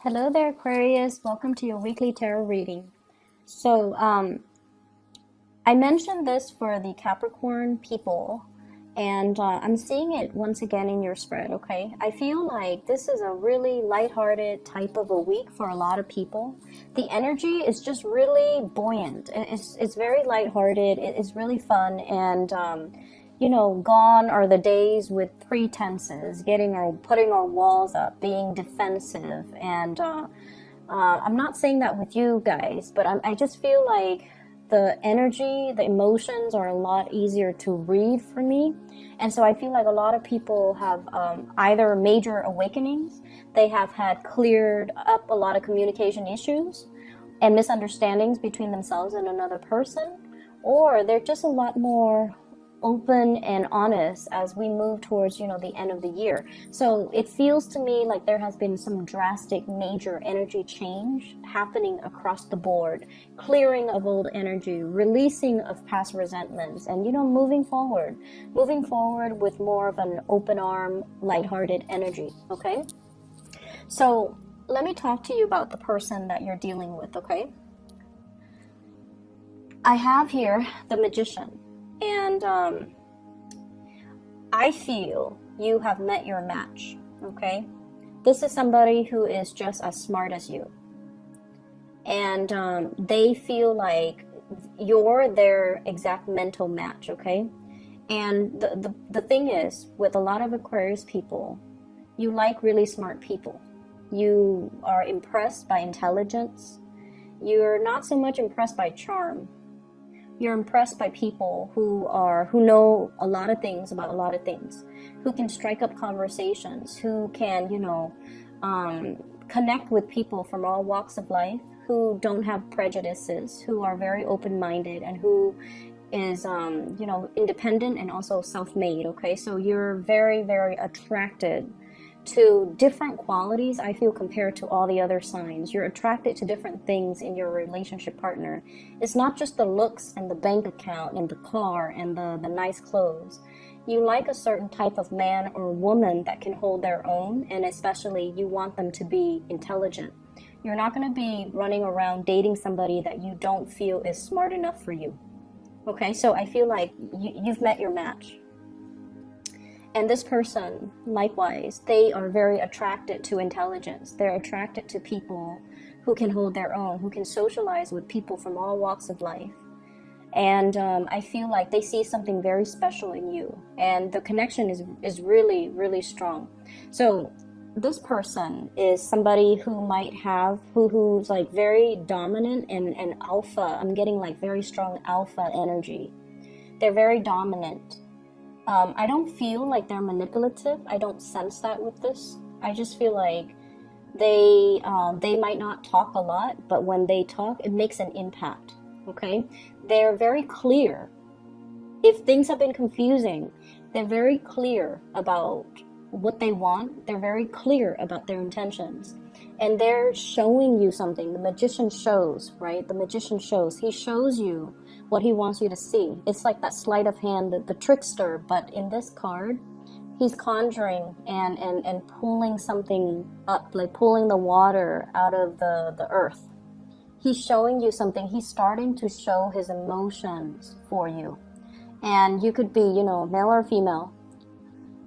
Hello there, Aquarius. Welcome to your weekly tarot reading. So, I mentioned this for the Capricorn people, and I'm seeing it once again in your spread, okay? I feel like this is a really lighthearted type of a week for a lot of people. The energy is just really buoyant. It's very lighthearted. It's really fun, and gone are the days with pretenses, putting our walls up, being defensive, and I'm not saying that with you guys, but I just feel like the energy, the emotions are a lot easier to read for me, and so I feel like a lot of people have either major awakenings, they have had cleared up a lot of communication issues and misunderstandings between themselves and another person, or they're just a lot more open and honest as we move towards the end of the year. So it feels to me like there has been some drastic major energy change happening across the board, clearing of old energy, releasing of past resentments, and moving forward with more of an open arm, lighthearted energy. Okay, so let me talk to you about the person that you're dealing with. Okay, I have here the Magician. And I feel you have met your match, okay? This is somebody who is just as smart as you. And they feel like you're their exact mental match, okay? And the thing is, with a lot of Aquarius people, you like really smart people. You are impressed by intelligence. You're not so much impressed by charm. You're impressed by people who know a lot of things about a lot of things, who can strike up conversations, who can, connect with people from all walks of life, who don't have prejudices, who are very open-minded, and who is, independent and also self-made, okay? So you're very, very attracted to different qualities, I feel, compared to all the other signs. You're attracted to different things in your relationship partner. It's not just the looks and the bank account and the car and the nice clothes. You like a certain type of man or woman that can hold their own, and especially you want them to be intelligent. You're not going to be running around dating somebody that you don't feel is smart enough for you. Okay, so I feel like you've met your match. And this person, likewise, they are very attracted to intelligence. They're attracted to people who can hold their own, who can socialize with people from all walks of life. And I feel like they see something very special in you. And the connection is really, really strong. So this person is somebody who might have, who's like very dominant and alpha. I'm getting like very strong alpha energy. They're very dominant. I don't feel like they're manipulative. I don't sense that with this. I just feel like they might not talk a lot, but when they talk, it makes an impact, okay? They're very clear. If things have been confusing, they're very clear about what they want. They're very clear about their intentions. And they're showing you something. The Magician shows, right? The Magician shows. He shows you what he wants you to see. It's like that sleight of hand, the trickster, but in this card, he's conjuring and pulling something up, like pulling the water out of the earth. He's showing you something. He's starting to show his emotions for you. And you could be, male or female.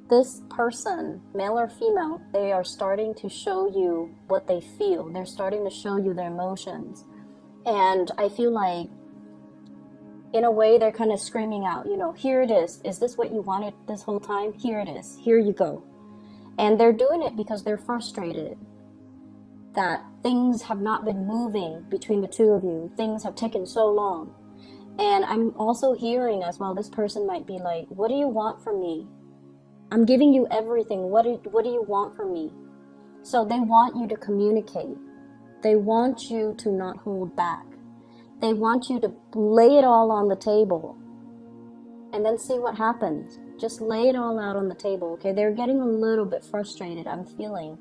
This person, male or female, they are starting to show you what they feel. They're starting to show you their emotions. And I feel like, in a way, they're kind of screaming out, here it is. Is this what you wanted this whole time? Here it is. Here you go. And they're doing it because they're frustrated that things have not been moving between the two of you. Things have taken so long. And I'm also hearing as well, this person might be like, what do you want from me? I'm giving you everything. What do you want from me? So they want you to communicate. They want you to not hold back. They want you to lay it all on the table and then see what happens. Just lay it all out on the table, okay? They're getting a little bit frustrated, I'm feeling.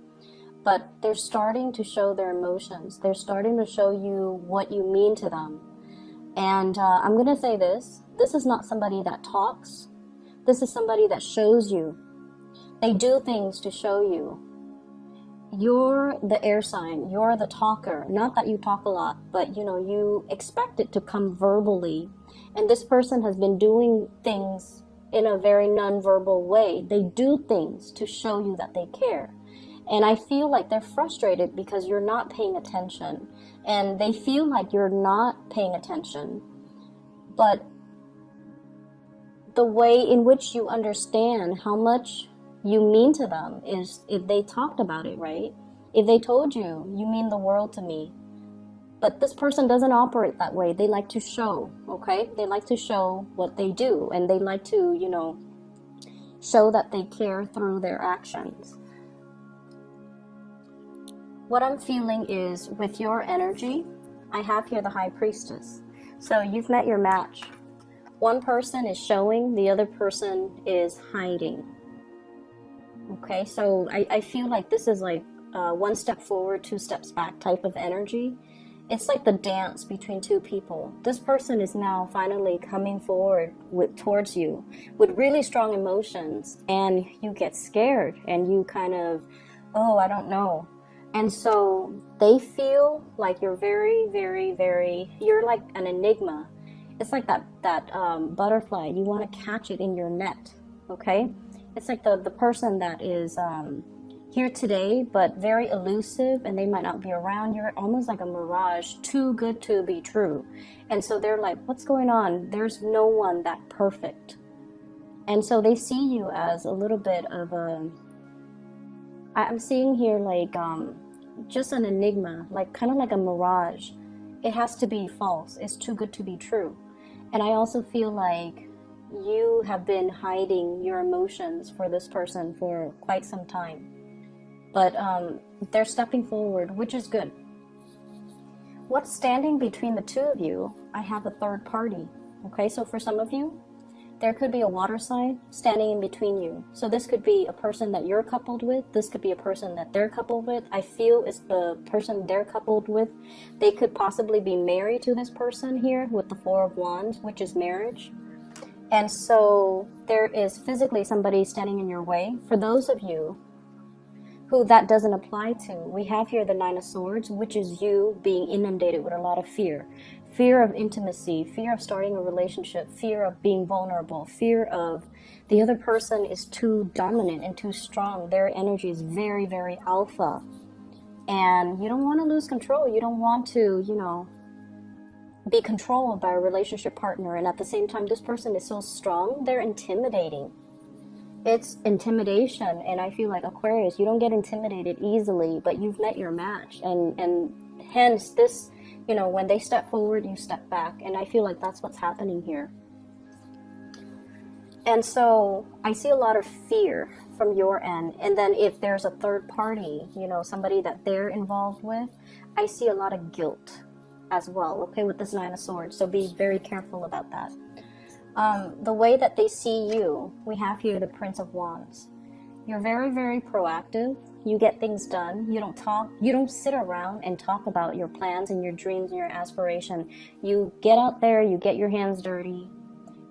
But they're starting to show their emotions. They're starting to show you what you mean to them. And I'm going to say this. This is not somebody that talks. This is somebody that shows you. They do things to show you. you're the air sign, you're the talker. Not that you talk a lot, but you expect it to come verbally. And this person has been doing things in a very non-verbal way. They do things to show you that they care. And I feel like they're frustrated because you're not paying attention. And they feel like you're not paying attention. But the way in which you understand how much you mean to them is if they talked about it, right? If they told you, you mean the world to me. But this person doesn't operate that way. They like to show, okay? They like to show what they do. And they like to, show that they care through their actions. What I'm feeling is with your energy, I have here the High Priestess. So you've met your match. One person is showing, the other person is hiding. Okay, so I feel like this is like one step forward, two steps back type of energy. It's like the dance between two people. This person is now finally coming forward towards you with really strong emotions, and you get scared and you kind of, oh, I don't know. And so they feel like you're very, very, very, you're like an enigma. It's like that butterfly. You want to catch it in your net, okay? It's like the person that is here today, but very elusive, and they might not be around. You're almost like a mirage, too good to be true. And so they're like, what's going on? There's no one that perfect. And so they see you as a little bit of I'm seeing here like just an enigma, like kind of like a mirage. It has to be false. It's too good to be true. And I also feel like you have been hiding your emotions for this person for quite some time. But they're stepping forward, which is good. What's standing between the two of you? I have a third party. Okay, so for some of you, there could be a water sign standing in between you. So this could be a person that you're coupled with. This could be a person that they're coupled with. I feel it's the person they're coupled with. They could possibly be married to this person here with the Four of Wands, which is marriage. And so there is physically somebody standing in your way. For those of you who that doesn't apply to, we have here the Nine of Swords, which is you being inundated with a lot of fear. Fear of intimacy, fear of starting a relationship, fear of being vulnerable, fear of the other person is too dominant and too strong. Their energy is very, very alpha. And you don't want to lose control. You don't want to, be controlled by a relationship partner. And at the same time, this person is so strong, they're intimidating. It's intimidation, and I feel like Aquarius, you don't get intimidated easily, but you've met your match, and hence this, when they step forward, you step back, and I feel like that's what's happening here. And so I see a lot of fear from your end, and then if there's a third party, somebody that they're involved with, I see a lot of guilt as well, okay, with this Nine of Swords, so be very careful about that. The way that they see you, we have here the Prince of Wands. You're very, very proactive. You get things done. You don't talk. You don't sit around and talk about your plans and your dreams and your aspiration. You get out there, you get your hands dirty.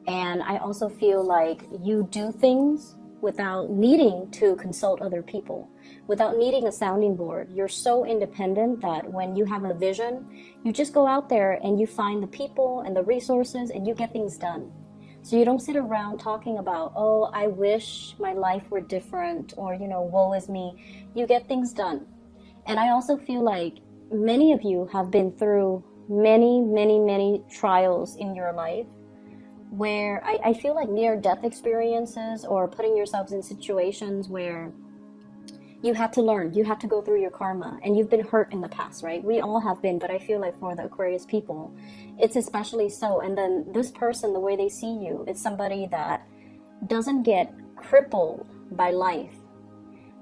And I also feel like you do things without needing to consult other people, without needing a sounding board. You're so independent that when you have a vision, you just go out there and you find the people and the resources and you get things done. So you don't sit around talking about, oh, I wish my life were different, or, woe is me. You get things done. And I also feel like many of you have been through many, many, many trials in your life where I feel like near-death experiences or putting yourselves in situations where you had to learn, you had to go through your karma, and you've been hurt in the past, right? We all have been, but I feel like for the Aquarius people, it's especially so. And then this person, the way they see you, it's somebody that doesn't get crippled by life.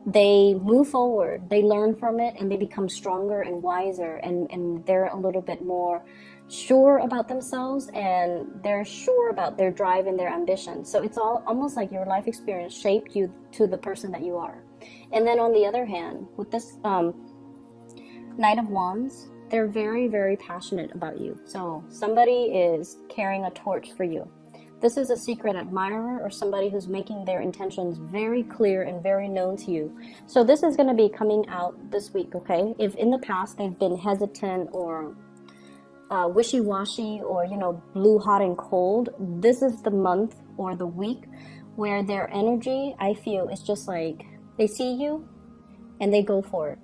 They move forward, they learn from it, and they become stronger and wiser, and they're a little bit more sure about themselves, and they're sure about their drive and their ambition. So it's all almost like your life experience shaped you to the person that you are. And then on the other hand, with this Knight of Wands, they're very, very passionate about you. So somebody is carrying a torch for you. This is a secret admirer or somebody who's making their intentions very clear and very known to you. So this is going to be coming out this week, okay? If in the past they've been hesitant or wishy-washy or, you know, blue, hot, and cold, this is the month or the week where their energy, I feel, is just like they see you and they go for it.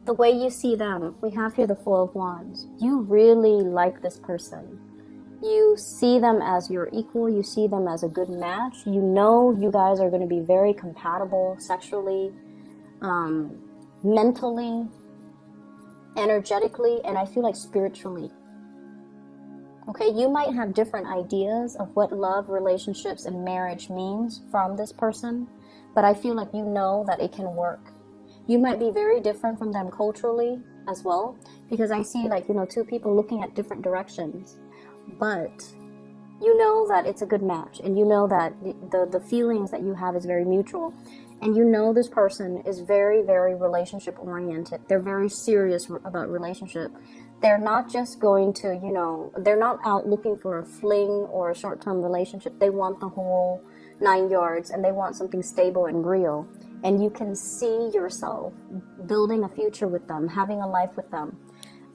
The way you see them, we have here the Four of Wands. You really like this person. You see them as your equal. You see them as a good match. You know you guys are going to be very compatible sexually, mentally, energetically, and I feel like spiritually. Okay, you might have different ideas of what love, relationships, and marriage means from this person, but I feel like you know that it can work. You might be very different from them culturally as well, because I see, like, you know, two people looking at different directions, but you know that it's a good match, and you know that the feelings that you have is very mutual, and you know this person is very, very relationship oriented. They're very serious about relationship. They're not just going to, you know, they're not out looking for a fling or a short-term relationship. They want the whole 9 yards, and they want something stable and real. And you can see yourself building a future with them, having a life with them.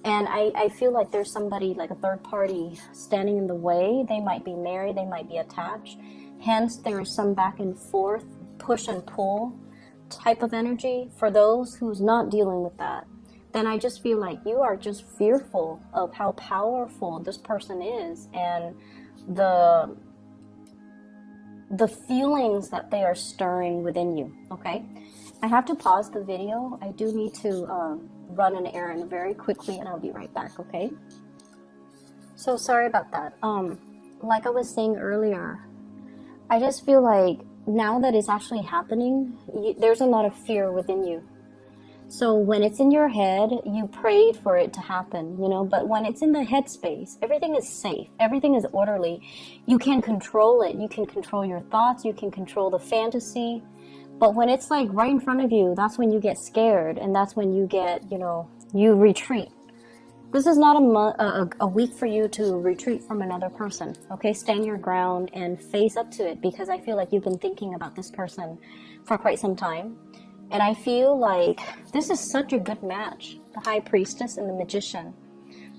And I feel like there's somebody, like a third party, standing in the way. They might be married, they might be attached. Hence, there is some back and forth, push and pull type of energy. For those who's not dealing with that, then I just feel like you are just fearful of how powerful this person is and the feelings that they are stirring within you, okay? I have to pause the video. I do need to run an errand very quickly, and I'll be right back, okay? So sorry about that. Like I was saying earlier, I just feel like now that it's actually happening, there's a lot of fear within you. So when it's in your head, you prayed for it to happen, you know, but when it's in the headspace, everything is safe, everything is orderly. You can control it. You can control your thoughts. You can control the fantasy. But when it's like right in front of you, that's when you get scared, and that's when you get, you know, you retreat. This is not a week for you to retreat from another person, okay? Stand your ground and face up to it, because I feel like you've been thinking about this person for quite some time. And I feel like this is such a good match, the High Priestess and the Magician.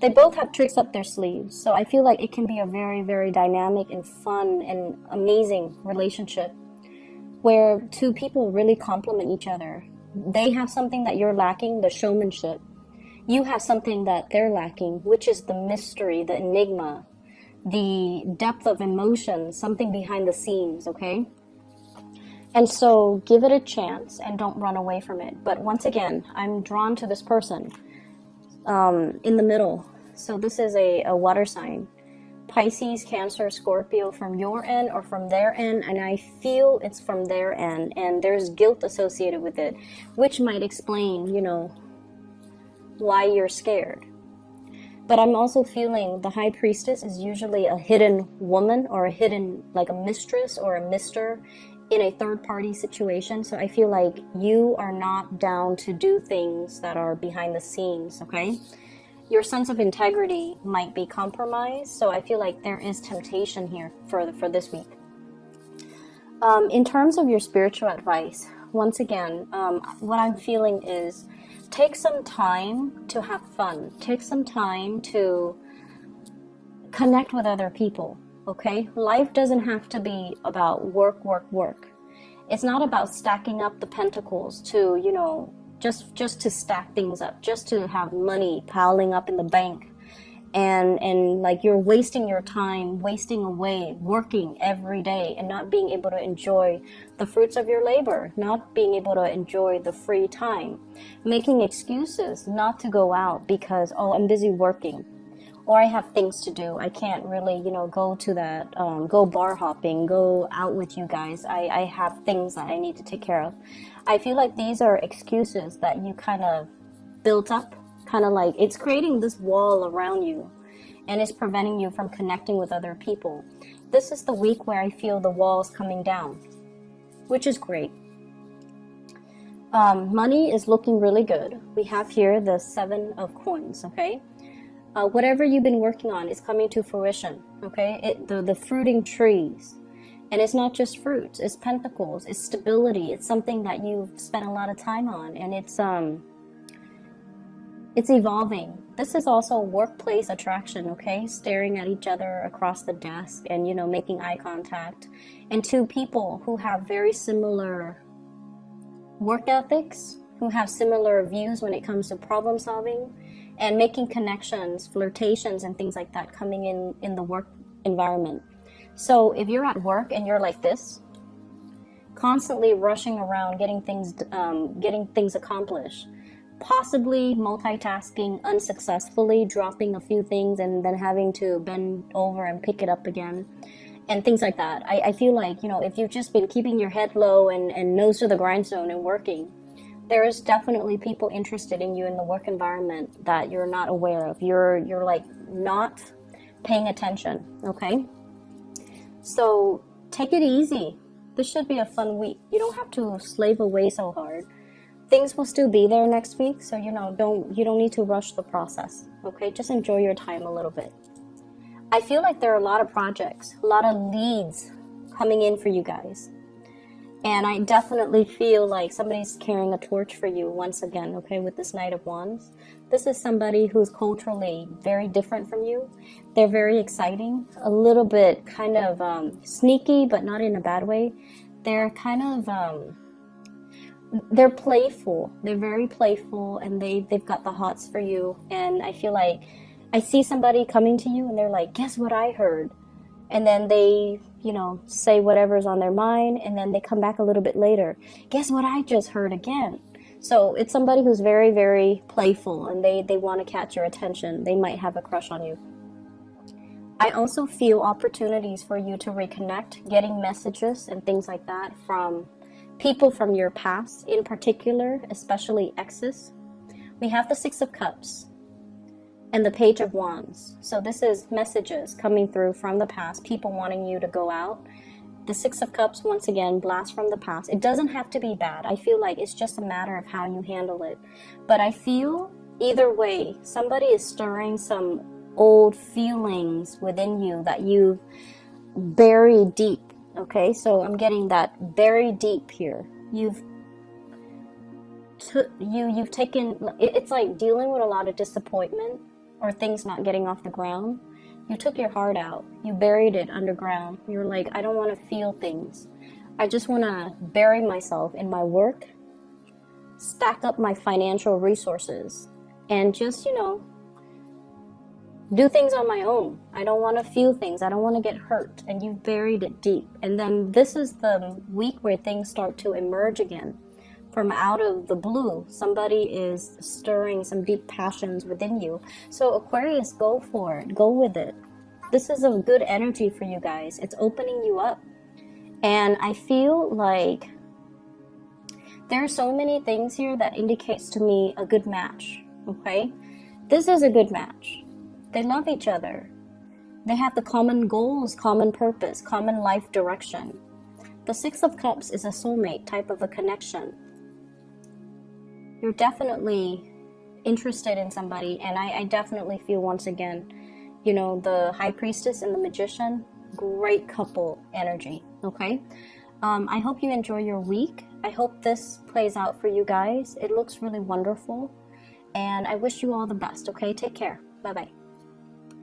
They both have tricks up their sleeves, so I feel like it can be a very, very dynamic and fun and amazing relationship where two people really complement each other. They have something that you're lacking, the showmanship. You have something that they're lacking, which is the mystery, the enigma, the depth of emotion, something behind the scenes, okay? And so give it a chance and don't run away from it. But once again, I'm drawn to this person in the middle. So this is a water sign. Pisces, Cancer, Scorpio from your end or from their end. And I feel it's from their end. And there's guilt associated with it, which might explain, you know, why you're scared. But I'm also feeling the High Priestess is usually a hidden woman or a hidden, like a mistress or a mister in a third-party situation. So I feel like you are not down to do things that are behind the scenes, okay? Your sense of integrity might be compromised, so I feel like there is temptation here for this week. In terms of your spiritual advice, once again, what I'm feeling is take some time to have fun. Take some time to connect with other people. Okay, life doesn't have to be about work, work, work. It's not about stacking up the pentacles to, you know, just to stack things up, just to have money piling up in the bank. And like you're wasting your time, wasting away, working every day and not being able to enjoy the fruits of your labor, not being able to enjoy the free time, making excuses not to go out because, oh, I'm busy working. Or I have things to do. I can't really, you know, go to that, go bar hopping, go out with you guys. I have things that I need to take care of. I feel like these are excuses that you kind of built up, kind of like it's creating this wall around you and it's preventing you from connecting with other people. This is the week where I feel the walls coming down, which is great. Money is looking really good. We have here the 7 of coins, okay? Whatever you've been working on is coming to fruition, okay? The fruiting trees. And it's not just fruits, it's pentacles, it's stability, it's something that you've spent a lot of time on, and it's evolving. This is also workplace attraction, okay? Staring at each other across the desk and, you know, making eye contact. And two people who have very similar work ethics, who have similar views when it comes to problem solving and making connections, flirtations, and things like that coming in the work environment. So if you're at work and you're like this, constantly rushing around, getting things accomplished, possibly multitasking unsuccessfully, dropping a few things and then having to bend over and pick it up again, and things like that. I feel like, you know, if you've just been keeping your head low and nose to the grindstone and working, there is definitely people interested in you in the work environment that you're not aware of. You're like not paying attention, okay? So take it easy. This should be a fun week. You don't have to slave away so hard. Things will still be there next week, so you don't need to rush the process, okay? Just enjoy your time a little bit. I feel like there are a lot of projects, a lot of leads coming in for you guys. And I definitely feel like somebody's carrying a torch for you once again, okay, with this Knight of Wands. This is somebody who's culturally very different from you. They're very exciting, a little bit kind of sneaky, but not in a bad way. They're kind of, they're playful. They're very playful, and they've got the hots for you. And I feel like I see somebody coming to you and they're like, guess what I heard? And then they, you know, say whatever's on their mind, and then they come back a little bit later. Guess what I just heard again? So it's somebody who's very, very playful, and they want to catch your attention. They might have a crush on you. I also feel opportunities for you to reconnect, getting messages and things like that from people from your past, in particular, especially exes. We have the Six of Cups and the Page of Wands. So this is messages coming through from the past, people wanting you to go out. The Six of Cups, once again, blast from the past. It doesn't have to be bad. I feel like it's just a matter of how you handle it. But I feel either way, somebody is stirring some old feelings within you that you've buried deep. Okay, so I'm getting that buried deep here. You've taken, it's like dealing with a lot of disappointment or things not getting off the ground. You took your heart out. You buried it underground. You're like, I don't want to feel things. I just want to bury myself in my work, stack up my financial resources, and just, you know, do things on my own. I don't want to feel things. I don't want to get hurt. And you've buried it deep. And then this is the week where things start to emerge again. From out of the blue, somebody is stirring some deep passions within you. So Aquarius, go for it. Go with it. This is a good energy for you guys. It's opening you up. And I feel like there are so many things here that indicates to me a good match. Okay? This is a good match. They love each other. They have the common goals, common purpose, common life direction. The Six of Cups is a soulmate type of a connection. You're definitely interested in somebody, and I definitely feel, once again, you know, the High Priestess and the Magician, great couple energy, okay? I hope you enjoy your week. I hope this plays out for you guys. It looks really wonderful, and I wish you all the best, okay? Take care. Bye-bye.